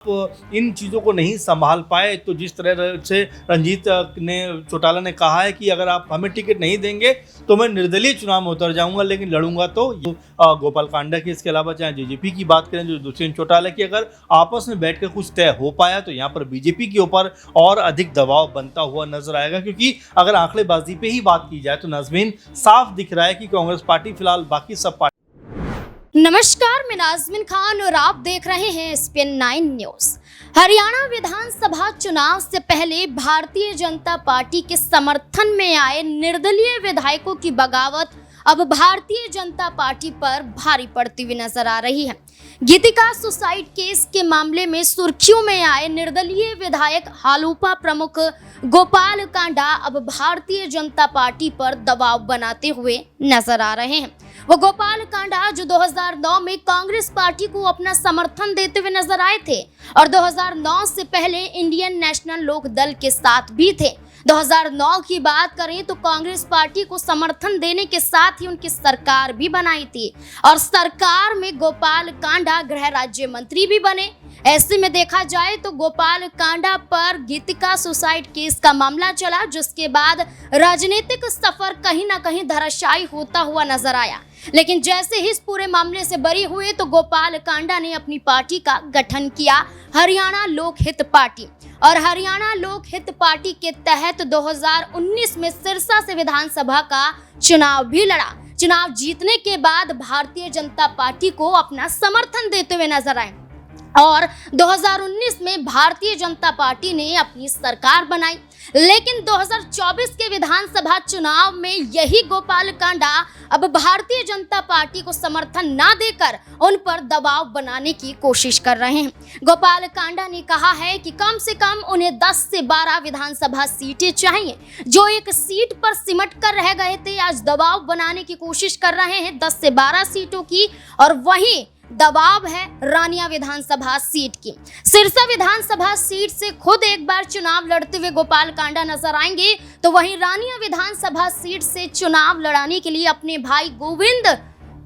इन चीज़ों को नहीं संभाल पाए तो जिस तरह से रंजीत चौटाला ने कहा है कि अगर आप हमें टिकट नहीं देंगे तो मैं निर्दलीय चुनाव में उतर जाऊंगा, लेकिन लड़ूंगा तो गोपाल कांडा की, इसके अलावा चाहे जेजेपी की बात करें जो दुष्यंत चौटाला की, अगर आपस में बैठकर कुछ तय हो पाया तो यहाँ पर बीजेपी के ऊपर और अधिक दबाव बनता हुआ नजर आएगा। क्योंकि अगर आंकड़ेबाजी पे ही बात की जाए तो नाज़मीन साफ दिख रहा है कि कांग्रेस पार्टी फिलहाल बाकी सब पार्टी। नमस्कार, मैं नाज़मीन खान और आप देख रहे हैं SPN 9 न्यूज। हरियाणा विधानसभा चुनाव से पहले भारतीय जनता पार्टी के समर्थन में आए निर्दलीय विधायकों की बगावत अब भारतीय जनता पार्टी पर भारी पड़ती हुई नजर आ रही है। गीतिका सुसाइड केस के मामले में सुर्खियों में आए निर्दलीय विधायक हालूपा प्रमुख गोपाल कांडा अब भारतीय जनता पार्टी पर दबाव बनाते हुए नजर आ रहे हैं। वो गोपाल कांडा जो 2009 में कांग्रेस पार्टी को अपना समर्थन देते हुए नजर आए थे और 2009 से पहले इंडियन नेशनल लोक दल के साथ भी थे। 2009 की बात करें तो कांग्रेस पार्टी को समर्थन देने के साथ ही उनकी सरकार भी बनाई थी और सरकार में गोपाल कांडा गृह राज्य मंत्री भी बने। ऐसे में देखा जाए तो गोपाल कांडा पर गीतिका सुसाइड केस का मामला चला, जिसके बाद राजनीतिक सफर कहीं ना कहीं धराशायी होता हुआ नजर आया। लेकिन जैसे ही इस पूरे मामले से बरी हुए तो गोपाल कांडा ने अपनी पार्टी का गठन किया, हरियाणा लोक हित पार्टी, और हरियाणा लोक हित पार्टी के तहत 2019 में सिरसा से विधानसभा का चुनाव भी लड़ा। चुनाव जीतने के बाद भारतीय जनता पार्टी को अपना समर्थन देते हुए नजर आए और 2019 में भारतीय जनता पार्टी ने अपनी सरकार बनाई। लेकिन 2024 के विधानसभा चुनाव में यही गोपाल कांडा अब भारतीय जनता पार्टी को समर्थन ना देकर उन पर दबाव बनाने की कोशिश कर रहे हैं। गोपाल कांडा ने कहा है कि कम से कम उन्हें 10 से 12 विधानसभा सीटें चाहिए, जो एक सीट पर सिमट कर रह गए थे। आज दबाव बनाने की कोशिश कर रहे हैं 10 से 12 सीटों की, और वहीं दबाव है रानिया विधानसभा सीट की। सिरसा विधानसभा सीट से खुद एक बार चुनाव लड़ते हुए गोपाल कांडा नजर आएंगे, तो वहीं रानिया विधानसभा सीट से चुनाव लड़ाने के लिए अपने भाई गोविंद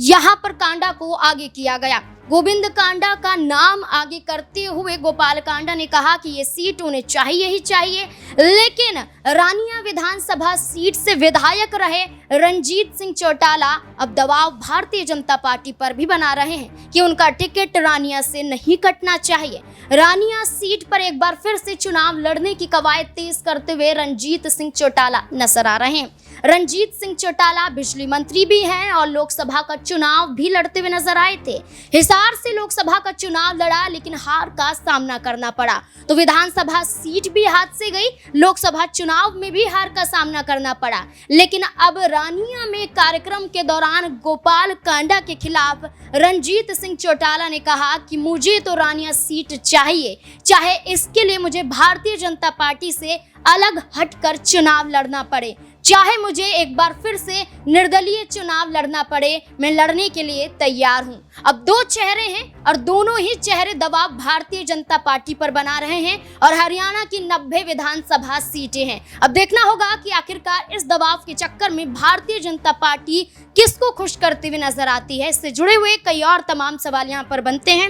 यहां पर कांडा को आगे किया गया। गोविंद कांडा का नाम आगे करते हुए गोपाल कांडा ने कहा कि ये सीट उन्हें चाहिए ही चाहिए। लेकिन रानिया विधानसभा सीट से विधायक रहे रंजीत सिंह चौटाला अब दबाव भारतीय जनता पार्टी पर भी बना रहे हैं कि उनका टिकट रानिया से नहीं कटना चाहिए। रानिया सीट पर एक बार फिर से चुनाव लड़ने की कवायद तेज करते हुए रंजीत सिंह चौटाला नजर आ रहे हैं। रंजीत सिंह चौटाला बिजली मंत्री भी हैं और लोकसभा का चुनाव भी लड़ते हुए नजर आए थे। हिसार से लोकसभा का चुनाव लड़ा, लेकिन हार का सामना करना पड़ा, तो विधानसभा सीट भी हाथ से गई, लोकसभा चुनाव में भी हार का सामना करना पड़ा। लेकिन अब रानिया में कार्यक्रम के दौरान गोपाल कांडा के खिलाफ रंजीत सिंह चौटाला ने कहा कि मुझे तो रानिया सीट चाहिए, चाहे इसके लिए मुझे भारतीय जनता पार्टी से अलग हटकर चुनाव लड़ना पड़े, चाहे मुझे एक बार फिर से निर्दलीय चुनाव लड़ना पड़े, मैं लड़ने के लिए तैयार हूं। अब दो चेहरे हैं और दोनों ही चेहरे दबाव भारतीय जनता पार्टी पर बना रहे हैं और हरियाणा की 90 विधानसभा सीटें हैं। अब देखना होगा कि आखिरकार इस दबाव के चक्कर में भारतीय जनता पार्टी किसको खुश करते हुए नजर आती है। इससे जुड़े हुए कई और तमाम सवाल यहाँ पर बनते हैं।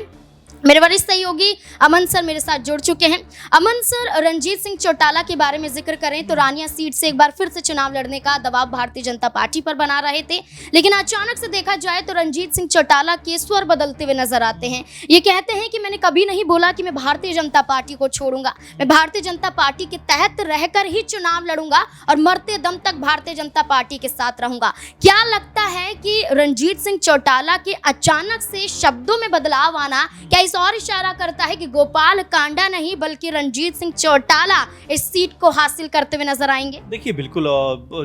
मेरे वरिष्ठ सहयोगी अमन सर मेरे साथ जुड़ चुके हैं। अमन सर, रंजीत सिंह चौटाला के बारे में जिक्र करें तो रानिया सीट से एक बार फिर से चुनाव लड़ने का दबाव भारतीय जनता पार्टी पर बना रहे थे, लेकिन अचानक से देखा जाए तो रंजीत सिंह चौटाला के स्वर बदलते हुए नजर आते हैं। ये कहते हैं कि मैंने कभी नहीं बोला कि मैं भारतीय जनता पार्टी को छोड़ूंगा, मैं भारतीय जनता पार्टी के तहत रहकर ही चुनाव लड़ूंगा और मरते दम तक भारतीय जनता पार्टी के साथ रहूंगा। क्या लगता है कि रंजीत सिंह चौटाला के अचानक से शब्दों में बदलाव आना क्या इस और इशारा करता है कि गोपाल कांडा नहीं बल्कि रंजीत सिंह चौटाला इस सीट को हासिल करते हुए नजर आएंगे? देखिए, बिल्कुल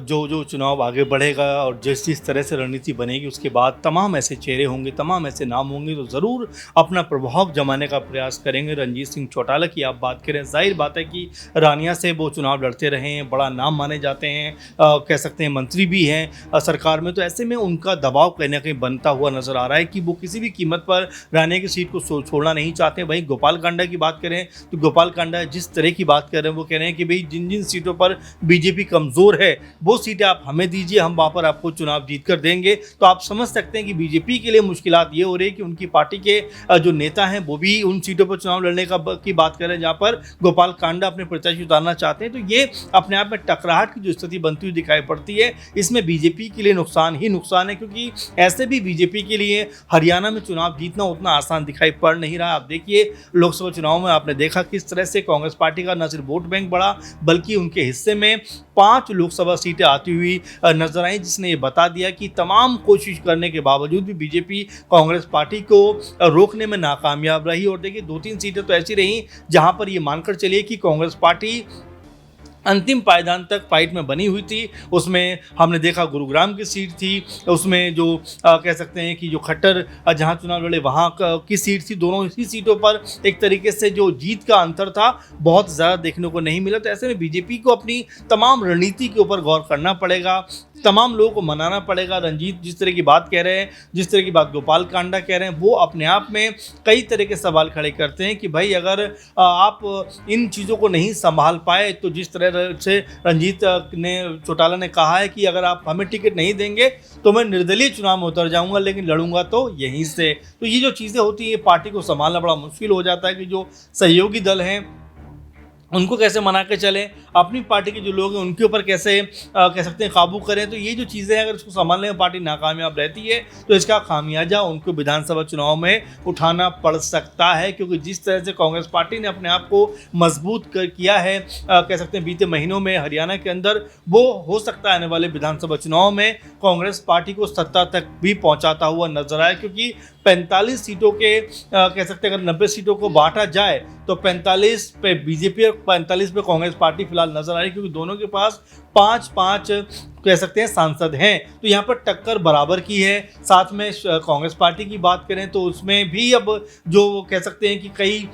जो चुनाव आगे बढ़ेगा और जिस तरह से रणनीति बनेगी उसके बाद तमाम ऐसे चेहरे होंगे, तमाम ऐसे नाम होंगे तो ज़रूर अपना प्रभाव जमाने का प्रयास करेंगे। रंजीत सिंह चौटाला की आप बात करें, जाहिर बात है कि रानिया से वो चुनाव लड़ते रहे हैं, बड़ा नाम माने जाते हैं, कह सकते हैं मंत्री भी हैं सरकार में, तो ऐसे में उनका दबाव कहीं ना कहीं बनता हुआ नजर आ रहा है कि वो किसी भी कीमत पर रानिया की सीट को छोड़ना नहीं चाहते। वहीं गोपाल कांडा की बात करें तो गोपाल कांडा जिस तरह की बात कर रहे हैं वो कह रहे हैं कि भाई जिन जिन सीटों पर बीजेपी कमज़ोर है वो सीटें आप हमें दीजिए, हम वहाँ पर आपको चुनाव जीत कर देंगे। तो आप समझ सकते हैं कि बीजेपी के लिए मुश्किलात ये हो रही है कि उनकी पार्टी के जो नेता हैं वो भी उन सीटों पर चुनाव लड़ने की बात कर रहे हैं जहाँ पर गोपाल कांडा अपने प्रत्याशी उतारना चाहते हैं। तो ये अपने आप में टकराहट की जो स्थिति बनती हुई दिखाई पड़ती है, इसमें बीजेपी के लिए नुकसान ही नुकसान है, क्योंकि ऐसे भी बीजेपी के लिए हरियाणा में चुनाव जीतना उतना आसान दिखाई पड़ नहीं रहा। आप देखिए लोकसभा चुनाव में आपने देखा किस तरह से कांग्रेस पार्टी का न सिर्फ वोट बैंक बढ़ा बल्कि उनके हिस्से में 5 लोकसभा सीटें आती हुई नजर आई, जिसने ये बता दिया कि तमाम कोशिश करने के बावजूद भी बीजेपी कांग्रेस पार्टी को रोकने में नाकामयाब रही। और देखिए 2-3 सीटें तो ऐसी रहीं जहां पर ये मानकर चलिए कि कांग्रेस पार्टी अंतिम पायदान तक फाइट में बनी हुई थी। उसमें हमने देखा गुरुग्राम की सीट थी, उसमें जो कह सकते हैं कि जो खट्टर जहां चुनाव लड़े वहां की सीट थी। दोनों ही सीटों पर एक तरीके से जो जीत का अंतर था बहुत ज़्यादा देखने को नहीं मिला। तो ऐसे में बीजेपी को अपनी तमाम रणनीति के ऊपर गौर करना पड़ेगा, तमाम लोगों को मनाना पड़ेगा। रंजीत जिस तरह की बात कह रहे हैं, जिस तरह की बात गोपाल कांडा कह रहे हैं, वो अपने आप में कई तरह के सवाल खड़े करते हैं कि भाई अगर आप इन चीज़ों को नहीं संभाल पाए तो जिस तरह से रंजीत चौटाला ने कहा है कि अगर आप हमें टिकट नहीं देंगे तो मैं निर्दलीय चुनाव में उतर जाऊंगा, लेकिन लड़ूंगा तो यहीं से। तो ये जो चीज़ें होती हैं पार्टी को संभालना बड़ा मुश्किल हो जाता है कि जो सहयोगी दल हैं उनको कैसे मना के चलें, अपनी पार्टी के जो लोग हैं उनके ऊपर कैसे कह सकते हैं काबू करें। तो ये जो चीज़ें हैं अगर इसको संभालने में पार्टी नाकामयाब रहती है तो इसका खामियाजा उनको विधानसभा चुनाव में उठाना पड़ सकता है, क्योंकि जिस तरह से कांग्रेस पार्टी ने अपने आप को मजबूत किया है कह सकते हैं बीते महीनों में हरियाणा के अंदर, वो हो सकता है आने वाले विधानसभा चुनाव में कांग्रेस पार्टी को सत्ता तक भी पहुँचाता हुआ नजर आए। क्योंकि 45 सीटों के कह सकते हैं अगर 90 सीटों को बांटा जाए तो 45 पे बीजेपी और 45 पे कांग्रेस पार्टी फिलहाल नजर आ रही है, क्योंकि दोनों के पास 5-5 कह सकते हैं सांसद हैं। तो यहाँ पर टक्कर बराबर की है। साथ में कांग्रेस पार्टी की बात करें तो उसमें भी अब जो कह सकते हैं कि कई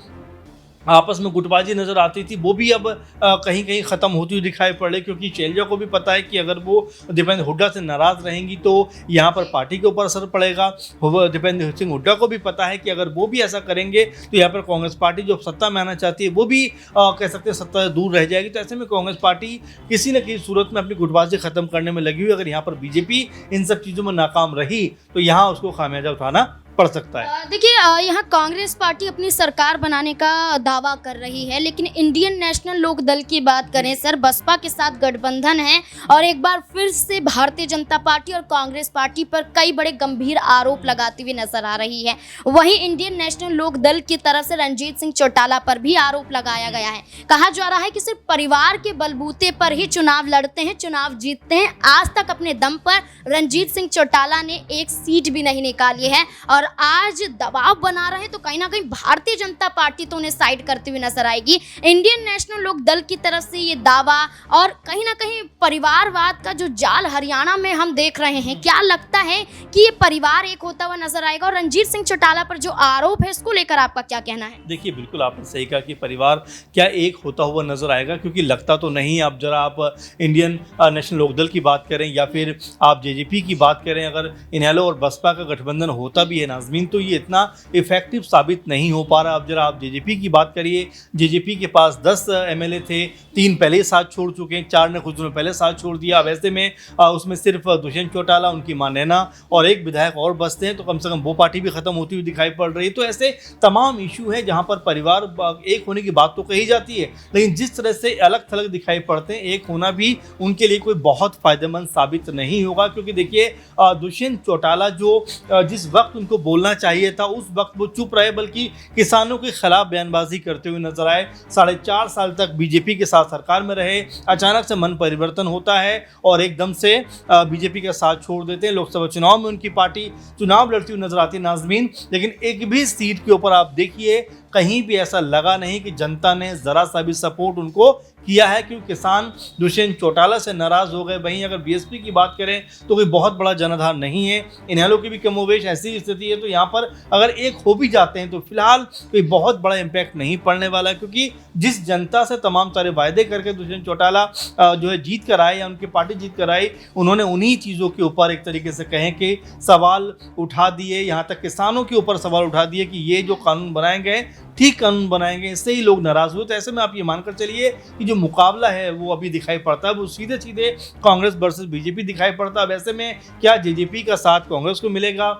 आपस में गुटबाजी नज़र आती थी वो भी अब कहीं कहीं ख़त्म होती हुई दिखाई पड़ रही, क्योंकि शैलजा को भी पता है कि अगर वो दीपेंद्र हुड्डा से नाराज़ रहेंगी तो यहाँ पर पार्टी के ऊपर असर पड़ेगा। दीपेंद्र सिंह हुड्डा को भी पता है कि अगर वो भी ऐसा करेंगे तो यहाँ पर कांग्रेस पार्टी जो सत्ता में आना चाहती है वो भी कह सकते हैं सत्ता से दूर रह जाएगी। तो ऐसे में कांग्रेस पार्टी किसी न किसी सूरत में अपनी गुटबाजी ख़त्म करने में लगी हुई। अगर यहाँ पर बीजेपी इन सब चीज़ों में नाकाम रही तो यहाँ उसको खामियाजा उठाना पड़ सकता है। देखिए यहाँ कांग्रेस पार्टी अपनी सरकार बनाने का दावा कर रही है, लेकिन इंडियन नेशनल लोक दल की बात करें सर, बसपा के साथ गठबंधन है और एक बार फिर से भारतीय जनता पार्टी और कांग्रेस पार्टी पर कई बड़े गंभीर आरोप लगाती हुई नजर आ रही है। वहीं इंडियन नेशनल लोक दल की तरफ से रंजीत सिंह चौटाला पर भी आरोप लगाया गया है। कहा जा रहा है कि सिर्फ परिवार के बलबूते पर ही चुनाव लड़ते हैं, चुनाव जीतते हैं। आज तक अपने दम पर रंजीत सिंह चौटाला ने एक सीट भी नहीं निकाली है और आज दबाव बना रहे हैं, तो कहीं ना कहीं भारतीय जनता पार्टी तो उन्हें साइड करती हुई नजर आएगी। इंडियन नेशनल लोक दल की तरफ से ये दावा और कहीं ना कहीं परिवारवाद का जो जाल हरियाणा में हम देख रहे हैं, क्या लगता है कि ये परिवार एक होता हुआ नजर आएगा? और रंजीत सिंह चौटाला पर जो आरोप है इसको लेकर आपका क्या कहना है? देखिए बिल्कुल आपने सही कहा कि परिवार क्या एक होता हुआ नजर आएगा, क्योंकि लगता तो नहीं। अब जरा आप इंडियन नेशनल लोक दल की बात करें या फिर आप जेजेपी की बात करें, अगर इनेलो और बसपा का गठबंधन होता भी है नाज़मीन तो ये इतना इफेक्टिव साबित नहीं हो पा रहा। अब जरा आप जेजेपी की बात करिए, जेजेपी के पास 10 एमएलए थे, 3 पहले ही साथ छोड़ चुके हैं, 4 ने खुद पहले साथ छोड़ दिया। वैसे में उसमें सिर्फ दुष्यंत चौटाला, उनकी मां नैना और एक विधायक और बचते हैं, तो कम से कम वो पार्टी भी खत्म होती हुई दिखाई पड़ रही है। तो ऐसे तमाम इशू है जहां पर परिवार एक होने की बात तो कही जाती है, लेकिन जिस तरह से अलग थलग दिखाई पड़ते हैं, एक होना भी उनके लिए कोई बहुत फायदेमंद साबित नहीं होगा। क्योंकि देखिए दुष्यंत चौटाला जो जिस वक्त उनको बोलना चाहिए था उस वक्त वो चुप रहे, बल्कि किसानों के खिलाफ बयानबाजी करते हुए नजर आए। 4.5 साल तक बीजेपी के साथ सरकार में रहे, अचानक से मन परिवर्तन होता है और एकदम से बीजेपी का साथ छोड़ देते हैं। लोकसभा चुनाव में उनकी पार्टी चुनाव लड़ती हुई नजर आती है नाज़मीन, लेकिन एक भी सीट के ऊपर आप देखिए कहीं भी ऐसा लगा नहीं कि जनता ने ज़रा सा भी सपोर्ट उनको किया है, क्योंकि किसान दुष्यंत चौटाला से नाराज हो गए। वहीं अगर बीएसपी की बात करें तो कोई बहुत बड़ा जनाधार नहीं है, इनेलो की भी कमोवेश ऐसी स्थिति है। तो यहाँ पर अगर एक हो भी जाते हैं तो फिलहाल कोई बहुत बड़ा इम्पैक्ट नहीं पड़ने वाला है, क्योंकि जिस जनता से तमाम सारे वायदे करके दुष्यंत चौटाला जो है जीत कर आए या उनकी पार्टी जीत कर आई, उन्होंने उन्हीं चीज़ों के ऊपर एक तरीके से कहें कि सवाल उठा दिए, यहाँ तक किसानों के ऊपर सवाल उठा दिए कि ये जो कानून बनाए गए ठीक कानून बनाएंगे, इससे ही लोग नाराज हुए। तो ऐसे में आप ये मानकर चलिए कि जो मुकाबला है वो अभी दिखाई पड़ता है, वो सीधे सीधे कांग्रेस वर्सेस बीजेपी दिखाई पड़ता है। अब ऐसे में क्या जेजेपी का साथ कांग्रेस को मिलेगा?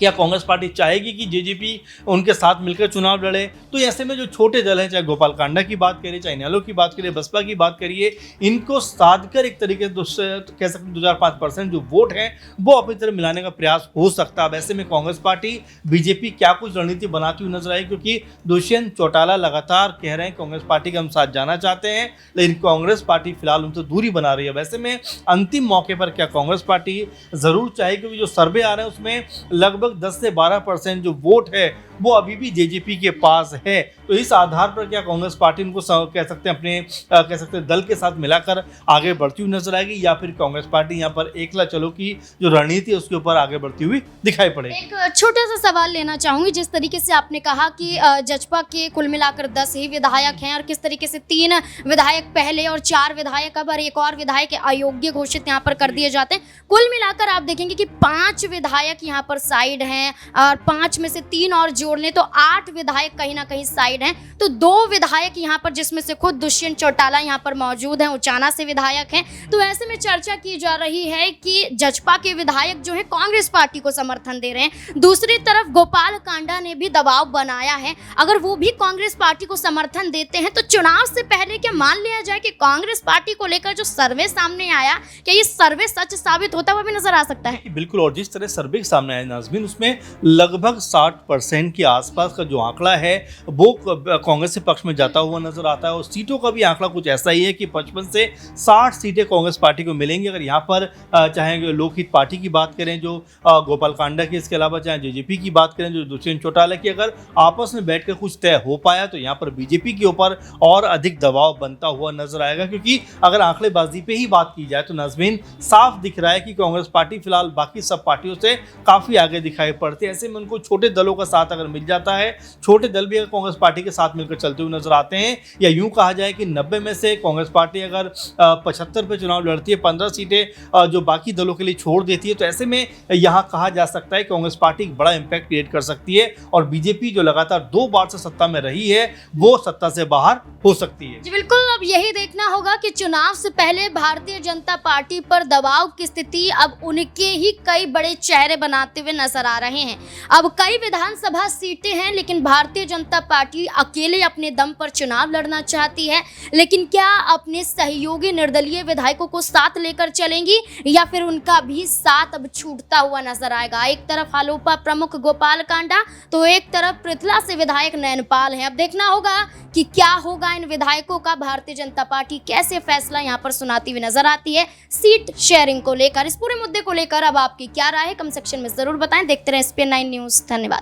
क्या कांग्रेस पार्टी चाहेगी कि जेजेपी उनके साथ मिलकर चुनाव लड़े? तो ऐसे में जो छोटे दल हैं, चाहे गोपाल कांडा की बात करिए, चाहे इनेलो की बात करिए, बसपा की बात करिए, इनको साधकर एक तरीके से कह सकते हैं 2005% जो वोट है वो अपनी तरफ मिलाने का प्रयास हो सकता है। अब ऐसे में कांग्रेस पार्टी बीजेपी क्या कुछ रणनीति बनाती हुई नजर आई, क्योंकि दुष्यंत चौटाला लगातार कह रहे हैं कांग्रेस पार्टी के हम साथ जाना चाहते हैं, लेकिन कांग्रेस पार्टी फिलहाल उनसे दूरी बना रही है। वैसे में अंतिम मौके पर क्या कांग्रेस पार्टी जरूर चाहे, क्योंकि जो सर्वे आ रहे हैं उसमें लगभग 10 से 12% जो वोट है वो अभी भी जेजेपी के पास है। तो इस आधार पर क्या कांग्रेस पार्टी उनको कह सकते हैं अपने कह सकते हैं दल के साथ मिलाकर आगे बढ़ती हुई नजर आएगी, या फिर कांग्रेस पार्टी यहाँ पर एकला चलो की जो रणनीति है उसके ऊपर आगे बढ़ती हुई दिखाई पड़ेगी? एक छोटा सा सवाल लेना चाहूंगी। जिस तरीके से आपने कहा कि जजपा के कुल मिलाकर 10 ही विधायक हैं और किस तरीके से 3 विधायक पहले और 4 विधायक अब और एक और विधायक अयोग्य घोषित यहाँ पर कर दिए जाते हैं, कुल मिलाकर आप देखेंगे कि 5 विधायक यहाँ पर साइड हैं और 5 में से 3 और जोड़ लें तो 8 विधायक कहीं ना कहीं साइड हैं। तो 2 विधायक यहाँ पर जिसमें से खुद दुष्यंत चौटाला यहाँ पर मौजूद हैं, उचाना से विधायक हैं। तो ऐसे में चर्चा की जा रही है कि जजपा के विधायक जो है कांग्रेस पार्टी को समर्थन दे रहे हैं। दूसरी तरफ गोपाल कांडा ने भी दबाव बनाया है, अगर वो भी कांग्रेस पार्टी को समर्थन देते हैं तो चुनाव से पहले क्या मान लिया जाए कि कांग्रेस पार्टी को लेकर जो सर्वे सामने आया, क्या ये सर्वे सच साबित होता हुआ भी नजर आ सकता है? बिल्कुल, और जिस तरह सर्वे सामने आया नाज़मीन, उसमें लगभग 60% के आसपास का जो आंकड़ा है वो कांग्रेस के पक्ष में जाता हुआ नजर आता है। और सीटों का भी आंकड़ा कुछ ऐसा ही है कि 55 से 60 सीटें कांग्रेस पार्टी को मिलेंगी। अगर यहाँ पर चाहे लोकहित पार्टी की बात करें जो गोपाल कांडा की, इसके अलावा चाहे जेजेपी की बात करें जो दुष्यंत चौटाला की, अगर आपस में बैठकर कुछ तय हो पाया तो यहाँ पर बीजेपी के ऊपर और अधिक दबाव बनता हुआ नजर आएगा। क्योंकि अगर आंकड़ेबाजी पे ही बात की जाए तो नाज़मीन साफ दिख रहा है कि कांग्रेस पार्टी फिलहाल बाकी सब पार्टियों से काफी आगे दिखाई पड़ती है। ऐसे में उनको छोटे दलों का साथ अगर मिल जाता है, छोटे दल भी अगर कांग्रेस पार्टी के साथ मिलकर चलते हुए नजर आते हैं, या यूं कहा जाए कि 90 में से कांग्रेस पार्टी अगर 75 पे चुनाव लड़ती है, 15 सीटें जो बाकी दलों के लिए छोड़ देती है, तो ऐसे में यहां कहा जा सकता है कांग्रेस पार्टी एक बड़ा इंपैक्ट क्रिएट कर सकती है और बीजेपी जो लगातार 2 बार से सत्ता में रही है वो सत्ता से बाहर हो सकती है। जी बिल्कुल, अब यही देखना होगा कि चुनाव से पहले भारतीय जनता पार्टी पर दबाव की स्थिति अब उनके ही कई बड़े चेहरे बनाते हुए नजर आ रहे हैं। अब कई विधानसभा सीटें हैं, लेकिन भारतीय जनता पार्टी अकेले अपने दम पर चुनाव लड़ना चाहती है, लेकिन क्या अपने सहयोगी निर्दलीय विधायकों को साथ लेकर चलेंगी या फिर उनका भी साथ अब छूटता हुआ नजर आएगा? एक तरफ हालोपा प्रमुख गोपाल कांडा तो एक तरफ पृथला से विधायक नयनपाल हैं। अब देखना होगा कि क्या होगा इन विधायकों का। भारतीय जनता पार्टी कैसे फैसला यहाँ पर सुनाती हुई नजर आती है सीट शेयरिंग को लेकर। इस पूरे मुद्दे को लेकर अब आपकी क्या राय है, कमेंट सेक्शन में जरूर बताएं। देखते रहें SPN9 न्यूज़। धन्यवाद।